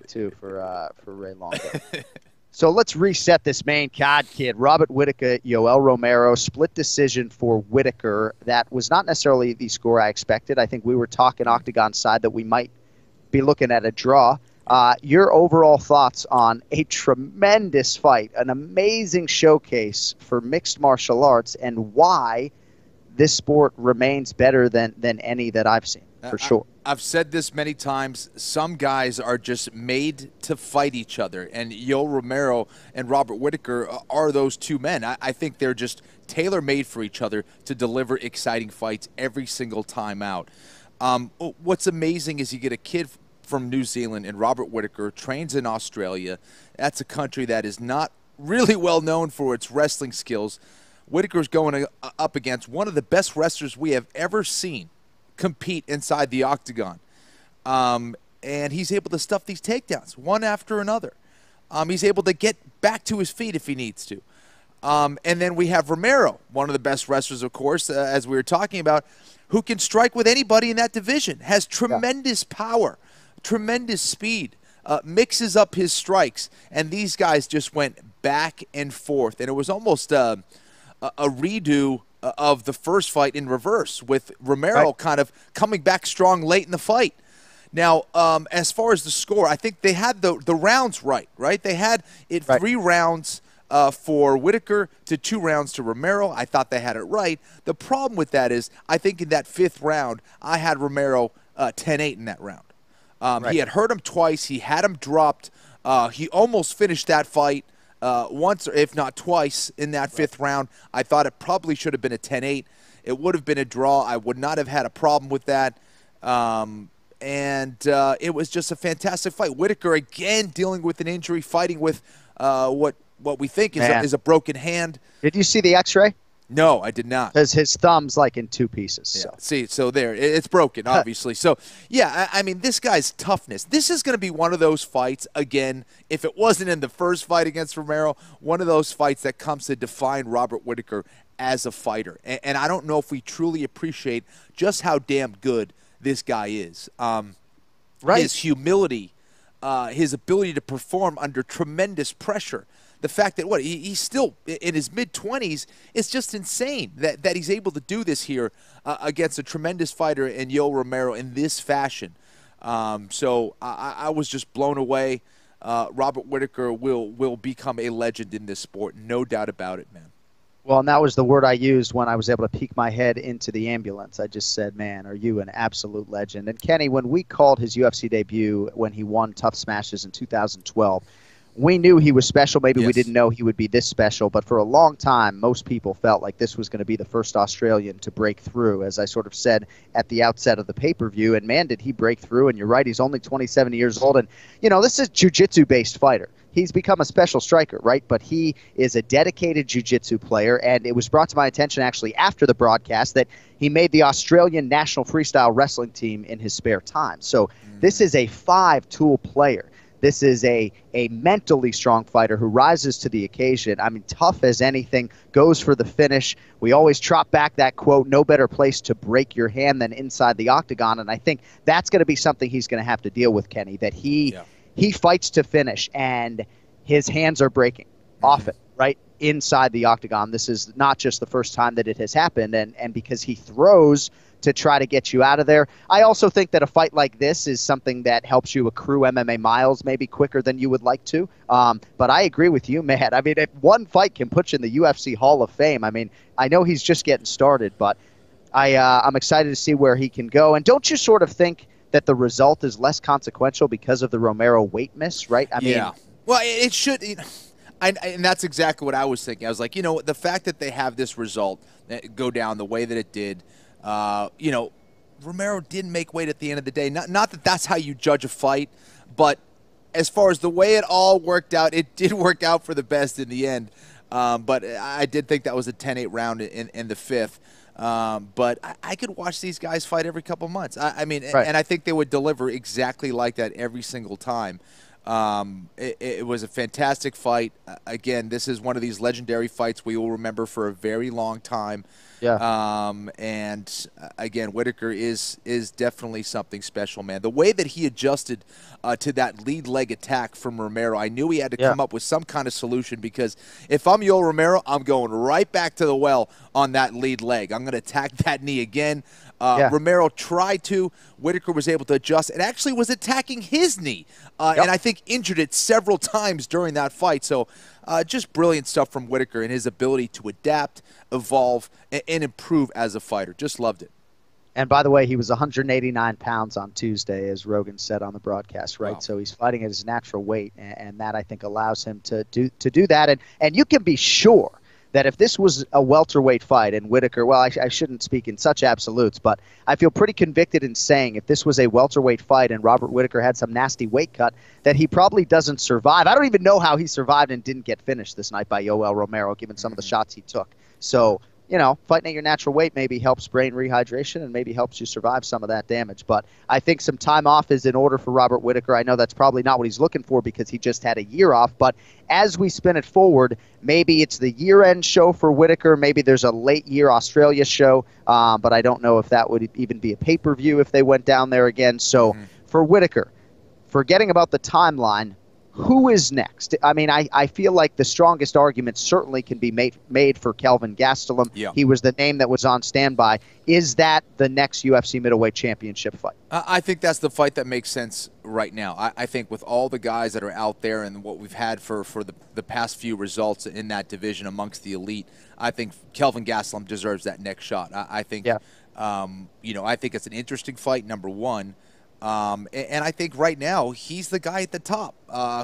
too for Ray Longo. So let's reset this main card, kid. Robert Whittaker, Yoel Romero, split decision for Whittaker. That was not necessarily the score I expected. I think we were talking Octagon side that we might be looking at a draw. Your overall thoughts on a tremendous fight, an amazing showcase for mixed martial arts, and why this sport remains better than any that I've seen, for sure. I've said this many times. Some guys are just made to fight each other, and Yoel Romero and Robert Whittaker are those two men. I think they're just tailor-made for each other to deliver exciting fights every single time out. What's amazing is you get a kid from New Zealand, and Robert Whittaker trains in Australia. That's a country that is not really well known for its wrestling skills. Whittaker's going up against one of the best wrestlers we have ever seen compete inside the octagon. And he's able to stuff these takedowns one after another. He's able to get back to his feet if he needs to. And then we have Romero, one of the best wrestlers, of course, as we were talking about, who can strike with anybody in that division, has tremendous power, tremendous speed, mixes up his strikes, and these guys just went back and forth. And it was almost a redo of the first fight in reverse, with Romero kind of coming back strong late in the fight. Now, as far as the score, I think they had the rounds right? They had it 3 rounds for Whittaker to 2 rounds to Romero. I thought they had it right. The problem with that is I think in that 5th round, I had Romero 10-8 in that round. He had hurt him twice. He had him dropped. He almost finished that fight once, if not twice, in that 5th round. I thought it probably should have been a 10-8. It would have been a draw. I would not have had a problem with that. It was just a fantastic fight. Whittaker, again, dealing with an injury, fighting with what we think is a broken hand. Did you see the X-ray? No, I did not. Because his thumb's like in 2 pieces. Yeah. So. See, so there, it's broken, obviously. So, yeah, I mean, this guy's toughness. This is going to be one of those fights, again, if it wasn't in the first fight against Romero, one of those fights that comes to define Robert Whittaker as a fighter. And I don't know if we truly appreciate just how damn good this guy is. His humility, his ability to perform under tremendous pressure. The fact that he's still in his mid-20s is just insane that he's able to do this here against a tremendous fighter in Yoel Romero in this fashion. So I was just blown away. Robert Whittaker will become a legend in this sport, no doubt about it, man. Well, and that was the word I used when I was able to peek my head into the ambulance. I just said, man, are you an absolute legend? And Kenny, when we called his UFC debut when he won Tough Smashes in 2012, we knew he was special. Maybe we didn't know he would be this special, but for a long time, most people felt like this was going to be the first Australian to break through, as I sort of said at the outset of the pay-per-view. And, man, did he break through. And you're right, he's only 27 years old. And, you know, this is a jiu-jitsu-based fighter. He's become a special striker, right? But he is a dedicated jiu-jitsu player, and it was brought to my attention actually after the broadcast that he made the Australian national freestyle wrestling team in his spare time. So this is a 5-tool player. This is a mentally strong fighter who rises to the occasion. I mean, tough as anything, goes for the finish. We always trot back that quote, no better place to break your hand than inside the octagon. And I think that's going to be something he's going to have to deal with, Kenny, that he fights to finish and his hands are breaking often, right, inside the octagon. This is not just the first time that it has happened, and because he throws to try to get you out of there. I also think that a fight like this is something that helps you accrue MMA miles maybe quicker than you would like to. But I agree with you, Matt. I mean, if one fight can put you in the UFC Hall of Fame, I mean, I know he's just getting started, but I'm excited to see where he can go. And don't you sort of think that the result is less consequential because of the Romero weight miss, right? I mean, well, it should. And that's exactly what I was thinking. I was like, you know, the fact that they have this result go down the way that it did, you know, Romero didn't make weight at the end of the day. Not that that's how you judge a fight, but as far as the way it all worked out, it did work out for the best in the end. But I did think that was a 10-8 round in the 5th. But I could watch these guys fight every couple months. I mean, and I think they would deliver exactly like that every single time. It was a fantastic fight. Again, this is one of these legendary fights we will remember for a very long time. Yeah. And again, Whittaker is definitely something special, man. The way that he adjusted to that lead leg attack from Romero, I knew he had to come up with some kind of solution, because if I'm Yoel Romero, I'm going right back to the well on that lead leg. I'm going to attack that knee again. Romero tried to. Whittaker was able to adjust and actually was attacking his knee, and I think injured it several times during that fight. So just brilliant stuff from Whittaker and his ability to adapt, evolve, and improve as a fighter. Just loved it. And by the way, he was 189 pounds on Tuesday, as Rogan said on the broadcast, right? Wow. So he's fighting at his natural weight, and that, I think, allows him to do that. And you can be sure that if this was a welterweight fight and Whittaker, well, I shouldn't speak in such absolutes, but I feel pretty convicted in saying if this was a welterweight fight and Robert Whittaker had some nasty weight cut, that he probably doesn't survive. I don't even know how he survived and didn't get finished this night by Yoel Romero, given some of the shots he took. So, you know, fighting at your natural weight maybe helps brain rehydration and maybe helps you survive some of that damage. But I think some time off is in order for Robert Whittaker. I know that's probably not what he's looking for because he just had a year off. But as we spin it forward, maybe it's the year-end show for Whittaker. Maybe there's a late-year Australia show. But I don't know if that would even be a pay-per-view if they went down there again. So for Whittaker, forgetting about the timeline, who is next? I mean, I feel like the strongest argument certainly can be made for Kelvin Gastelum. Yeah. He was the name that was on standby. Is that the next UFC middleweight championship fight? I think that's the fight that makes sense right now. I think with all the guys that are out there and what we've had for the past few results in that division amongst the elite, I think Kelvin Gastelum deserves that next shot. I think, you know, I think it's an interesting fight, number one. And I think right now he's the guy at the top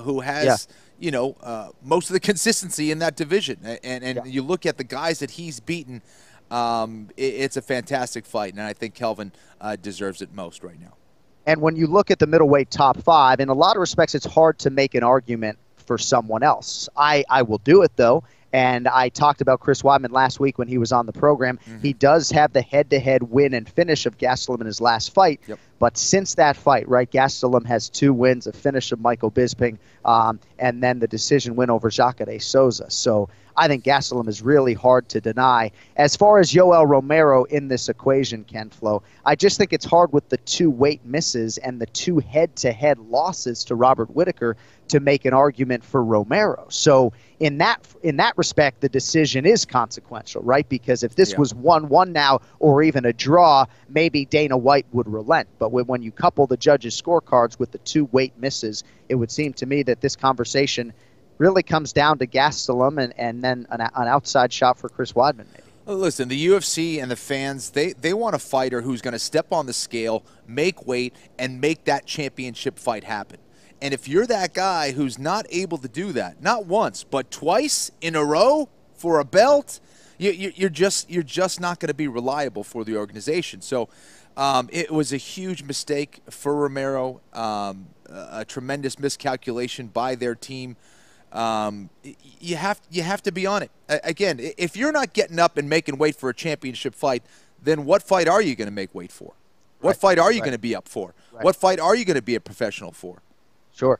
who has, you know, most of the consistency in that division. And you look at the guys that he's beaten, it's a fantastic fight. And I think Kelvin deserves it most right now. And when you look at the middleweight top five, in a lot of respects, it's hard to make an argument for someone else. I will do it, though. And I talked about Chris Weidman last week when he was on the program. He does have the head-to-head win and finish of Gastelum in his last fight. But since that fight, right, Gastelum has 2 wins, a finish of Michael Bisping, and then the decision win over Jacare Souza. So I think Gastelum is really hard to deny. As far as Yoel Romero in this equation, Ken Flo, I just think it's hard with the 2 weight misses and the 2 head-to-head losses to Robert Whittaker to make an argument for Romero. So in that respect, the decision is consequential, right? Because if this was 1-1 now or even a draw, maybe Dana White would relent. But when you couple the judges' scorecards with the 2 weight misses, it would seem to me that this conversation really comes down to Gastelum and then an outside shot for Chris Weidman, maybe. Listen, the UFC and the fans, they want a fighter who's going to step on the scale, make weight, and make that championship fight happen. And if you're that guy who's not able to do that, not once, but twice in a row for a belt, you're just not going to be reliable for the organization. So it was a huge mistake for Romero, a tremendous miscalculation by their team. You have to be on it. Again, if you're not getting up and making weight for a championship fight, then what fight are you going to make weight for? What fight are you going to be up for? What fight are you going to be a professional for? Sure.